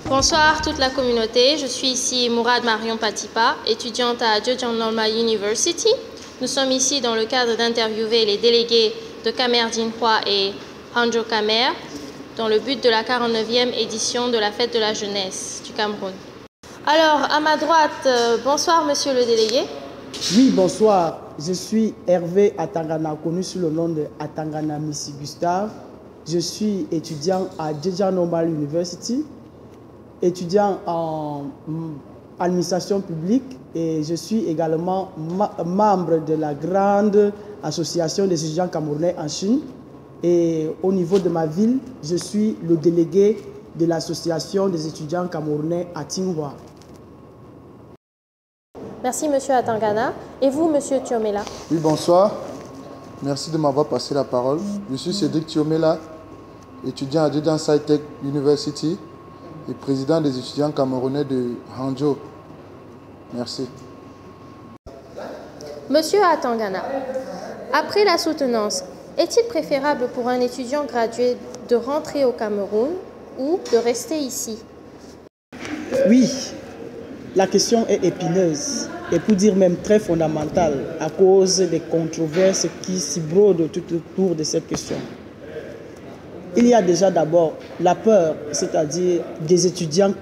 Bonsoir toute la communauté, je suis ici Mourad Marion Patipa, étudiante à Zhejiang Normal University. Nous sommes ici dans le cadre d'interviewer les délégués de Khmer Dinghua et Hangzhou Khmer dans le but de la 49e édition de la fête de la jeunesse du Cameroun. Alors, à ma droite, bonsoir monsieur le délégué. Oui, bonsoir. Je suis Hervé Atangana, connu sous le nom de Atangana Missy Gustave. Je suis étudiant à Zhejiang Normal University, étudiant en administration publique et je suis également membre de la grande association des étudiants camerounais en Chine. Et au niveau de ma ville, je suis le délégué de l'association des étudiants camerounais à Tinghua. Merci monsieur Atangana. Et vous monsieur Thiomela? Oui, bonsoir. Merci de m'avoir passé la parole. Je suis Cédric Thiomela, étudiant à Zhejiang Sci-Tech University et président des étudiants camerounais de Hangzhou. Merci. Monsieur Atangana, après la soutenance, est-il préférable pour un étudiant gradué de rentrer au Cameroun ou de rester ici? Oui, la question est épineuse et pour dire même très fondamentale à cause des controverses qui s'y brodent tout autour de cette question. Il y a déjà d'abord la peur, c'est-à-dire des étudiants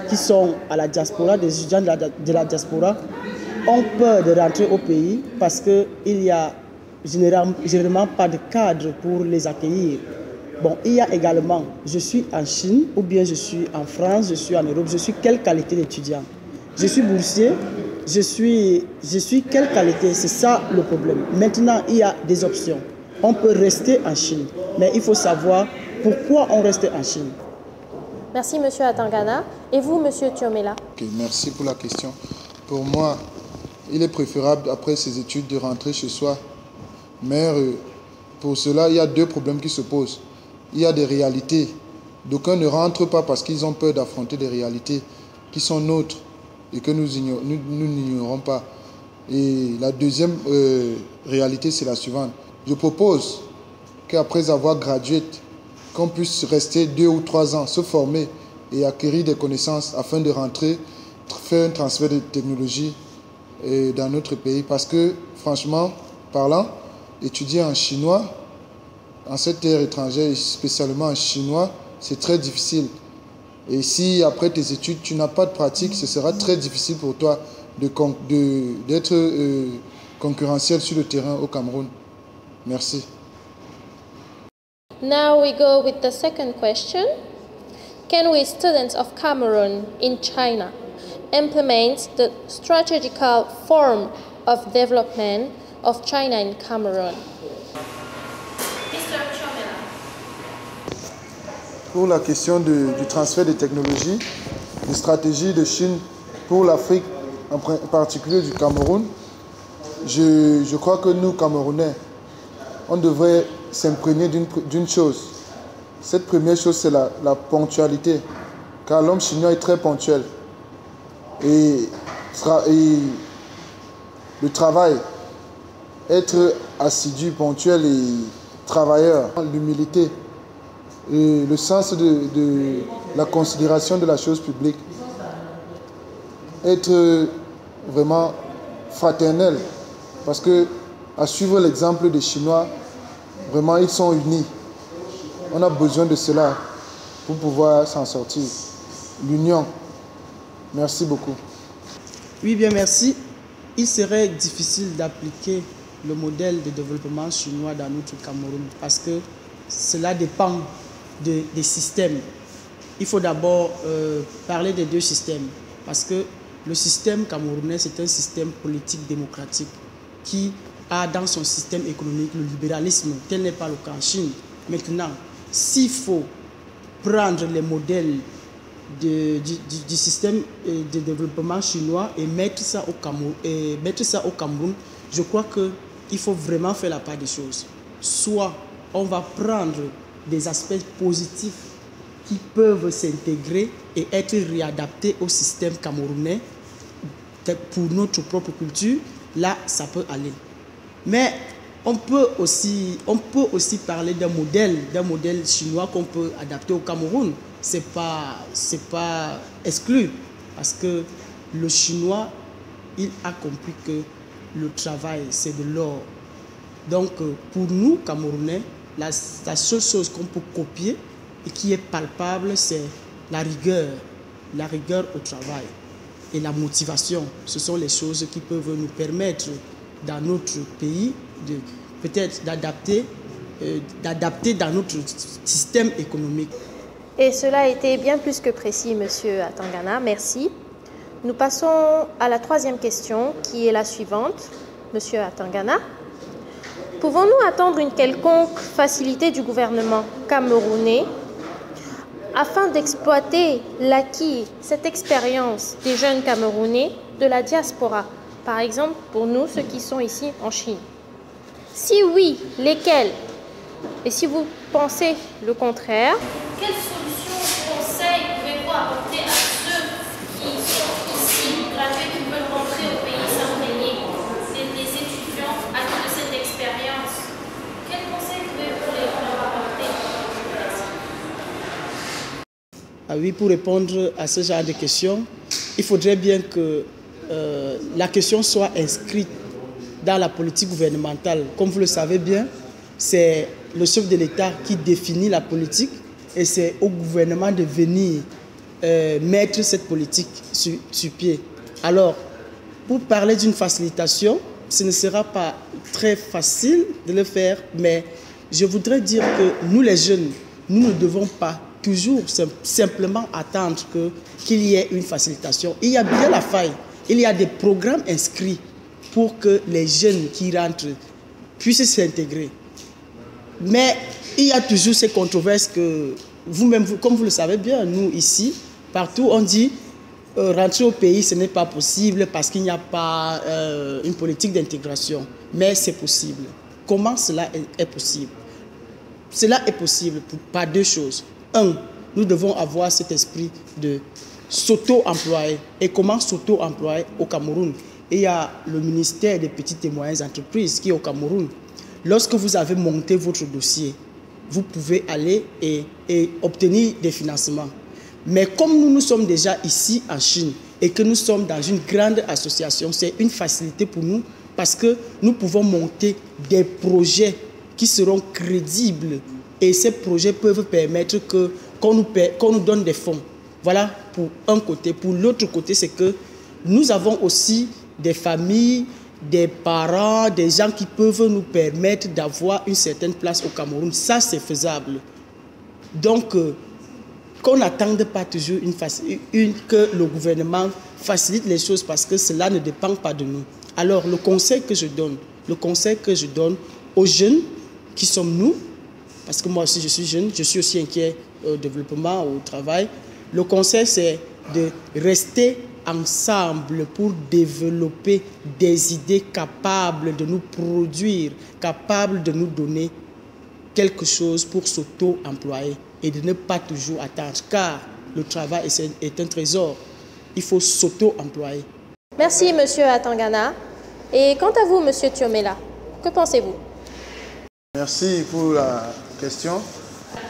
qui sont à la diaspora, des étudiants de la diaspora ont peur de rentrer au pays parce qu'il n'y a généralement pas de cadre pour les accueillir. Bon, il y a également, je suis en Chine ou bien je suis en France, je suis en Europe, je suis quelle qualité d'étudiant? Je suis boursier, je suis quelle qualité? C'est ça le problème. Maintenant, il y a des options. On peut rester en Chine, mais il faut savoir pourquoi on reste en Chine. Merci monsieur Atangana. Et vous monsieur Thiomela? Okay, merci pour la question. Pour moi, il est préférable après ses études de rentrer chez soi. Mais pour cela, il y a deux problèmes qui se posent. Il y a des réalités. D'aucuns ne rentrent pas parce qu'ils ont peur d'affronter des réalités qui sont nôtres et que nous n'ignorons pas. Et la deuxième réalité, c'est la suivante. Je propose qu'après avoir gradué, qu'on puisse rester 2 ou 3 ans, se former et acquérir des connaissances afin de rentrer, faire un transfert de technologie dans notre pays. Parce que, franchement parlant, étudier en chinois, en cette terre étrangère, et spécialement en chinois, c'est très difficile. Et si après tes études, tu n'as pas de pratique, ce sera très difficile pour toi d'être concurrentiel sur le terrain au Cameroun. Merci. Now we go with the second question. Can we, students of Cameroon in China, implement the strategical form of development of China in Cameroon? Mr. Thiomela. Pour la question du transfert des technologies, des stratégies de Chine pour l'Afrique, en particulier du Cameroun, je crois que nous, Camerounais, on devrait s'imprégner d'une chose. Cette première chose, c'est la ponctualité, car l'homme chinois est très ponctuel. Et le travail, être assidu, ponctuel et travailleur, l'humilité, et le sens de la considération de la chose publique, être vraiment fraternel, parce que à suivre l'exemple des Chinois, vraiment ils sont unis. On a besoin de cela pour pouvoir s'en sortir. L'union. Merci beaucoup. Oui, bien merci. Il serait difficile d'appliquer le modèle de développement chinois dans notre Cameroun parce que cela dépend des systèmes. Il faut d'abord parler des deux systèmes parce que le système camerounais, c'est un système politique démocratique qui a dans son système économique le libéralisme. Tel n'est pas le cas en Chine. Maintenant, s'il faut prendre les modèles du système de développement chinois et mettre ça au Cameroun, je crois qu'il faut vraiment faire la part des choses. Soit on va prendre des aspects positifs qui peuvent s'intégrer et être réadaptés au système camerounais pour notre propre culture, là, ça peut aller. Mais on peut aussi parler d'un modèle chinois qu'on peut adapter au Cameroun. C'est pas exclu, parce que le chinois, il a compris que le travail, c'est de l'or. Donc, pour nous, Camerounais, la seule chose qu'on peut copier et qui est palpable, c'est la rigueur au travail et la motivation. Ce sont les choses qui peuvent nous permettre, dans notre pays, peut-être d'adapter dans notre système économique. Et cela a été bien plus que précis, Monsieur Atangana. Merci. Nous passons à la troisième question, qui est la suivante. Monsieur Atangana, pouvons-nous attendre une quelconque facilité du gouvernement camerounais afin d'exploiter l'acquis, cette expérience des jeunes Camerounais de la diaspora, par exemple pour nous, ceux qui sont ici en Chine? Si oui, lesquels? Et si vous pensez le contraire, quelles solutions ou conseils pouvez-vous apporter à ceux qui sont ici, gradués, qui veulent rentrer au pays s'imprégner, des étudiants acquis de cette expérience? Quels conseils pouvez-vous leur apporter? Ah oui, pour répondre à ce genre de questions, il faudrait bien que la question soit inscrite dans la politique gouvernementale. Comme vous le savez bien, c'est le chef de l'État qui définit la politique et c'est au gouvernement de venir mettre cette politique sur pied. Alors, pour parler d'une facilitation, ce ne sera pas très facile de le faire, mais je voudrais dire que nous les jeunes, nous ne devons pas toujours simplement attendre qu'il y ait une facilitation. Il y a bien la faille, il y a des programmes inscrits pour que les jeunes qui rentrent puissent s'intégrer. Mais il y a toujours ces controverses que vous-même, comme vous le savez bien, nous ici, partout on dit rentrer au pays ce n'est pas possible parce qu'il n'y a pas une politique d'intégration. Mais c'est possible. Comment cela est possible? Cela est possible par deux choses. Un, nous devons avoir cet esprit de s'auto-employer. Et comment s'auto-employer au Cameroun? Et il y a le ministère des petites et moyennes entreprises qui est au Cameroun. Lorsque vous avez monté votre dossier, vous pouvez aller et obtenir des financements. Mais comme nous sommes déjà ici en Chine et que nous sommes dans une grande association, c'est une facilité pour nous parce que nous pouvons monter des projets qui seront crédibles et ces projets peuvent permettre qu'on nous donne des fonds. Voilà pour un côté. Pour l'autre côté, c'est que nous avons aussi des familles, des parents, des gens qui peuvent nous permettre d'avoir une certaine place au Cameroun. Ça, c'est faisable. Donc, qu'on n'attende pas toujours que le gouvernement facilite les choses parce que cela ne dépend pas de nous. Alors, le conseil que je donne aux jeunes qui sommes nous, parce que moi aussi je suis jeune, je suis aussi inquiet au développement, au travail, le conseil c'est de rester ensemble pour développer des idées capables de nous produire, capables de nous donner quelque chose pour s'auto-employer et de ne pas toujours attendre, car le travail est un trésor. Il faut s'auto-employer. Merci, Monsieur Atangana. Et quant à vous, Monsieur Thiomela, que pensez-vous? Merci pour la question.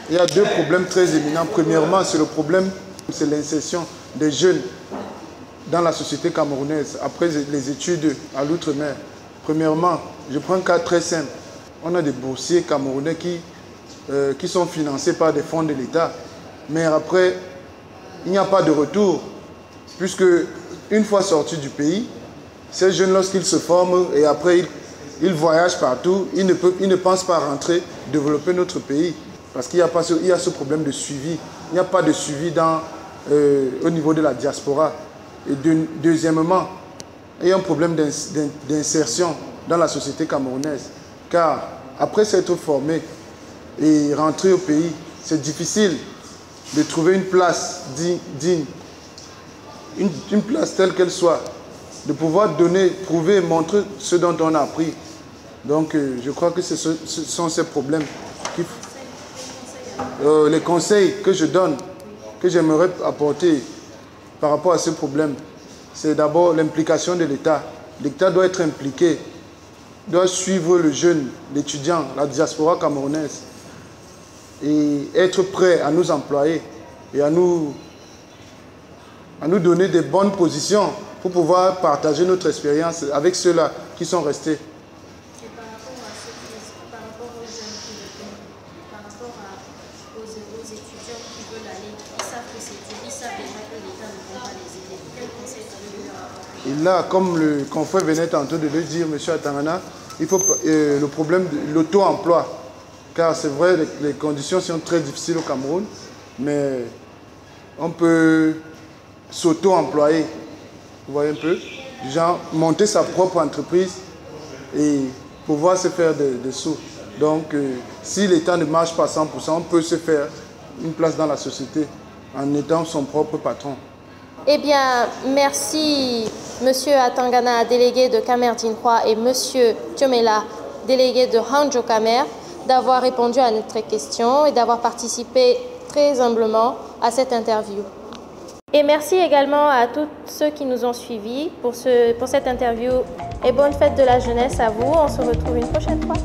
Il y a deux problèmes très éminents. Premièrement, c'est le problème, c'est l'insertion des jeunes dans la société camerounaise après les études à l'outre-mer. Premièrement, je prends un cas très simple. On a des boursiers camerounais qui sont financés par des fonds de l'État. Mais après, il n'y a pas de retour, puisque une fois sortis du pays, ces jeunes, lorsqu'ils se forment et après ils voyagent partout, ils ne pensent pas rentrer, développer notre pays. Parce qu'il y a ce problème de suivi. Il n'y a pas de suivi au niveau de la diaspora. Et deuxièmement, il y a un problème d'insertion dans la société camerounaise. Car après s'être formé et rentrer au pays, c'est difficile de trouver une place digne, une place telle qu'elle soit, de pouvoir donner, prouver, montrer ce dont on a appris. Donc je crois que ce sont ces problèmes les conseils que je donne, que j'aimerais apporter par rapport à ce problème, c'est d'abord l'implication de l'État. L'État doit être impliqué, doit suivre le jeune, l'étudiant, la diaspora camerounaise et être prêt à nous employer et à nous donner des bonnes positions pour pouvoir partager notre expérience avec ceux-là qui sont restés. Et par rapport aux jeunes qui le font, par rapport aux étudiants qui veulent aller, ils savent que c'est dur, ils savent déjà que l'État ne va pas les aider. Quel conseil allez-vous leur apporter? Et là, comme le confrère venait tantôt de le dire, M. Atangana, il faut le problème de l'auto-emploi. Car c'est vrai, les conditions sont très difficiles au Cameroun, mais on peut s'auto-employer. Vous voyez un peu? Genre, monter sa propre entreprise et pouvoir se faire des sous. Donc, si l'État ne marche pas à 100%, on peut se faire une place dans la société en étant son propre patron. Eh bien, merci Monsieur Atangana, délégué de Kamer Jinhua, et Monsieur Thiomela, délégué de Hangzhou Kamer, d'avoir répondu à notre question et d'avoir participé très humblement à cette interview. Et merci également à tous ceux qui nous ont suivis pour cette interview. Et bonne fête de la jeunesse à vous. On se retrouve une prochaine fois.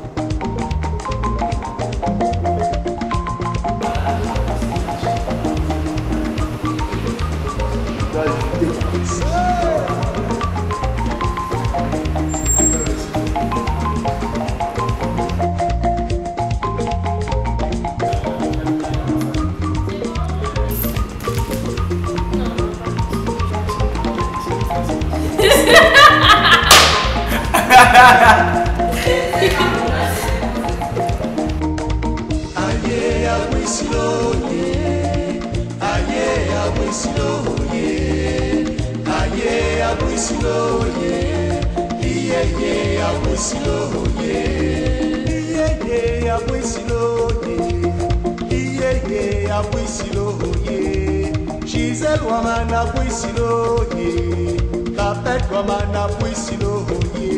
Giselle Wamana Puisiloye, Capet Wamana Puisiloye,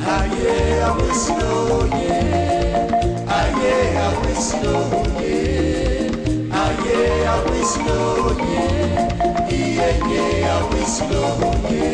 Aye Apuisiloye, Aye Apuisiloye, Aye Apuisiloye, Iye Apuisiloye.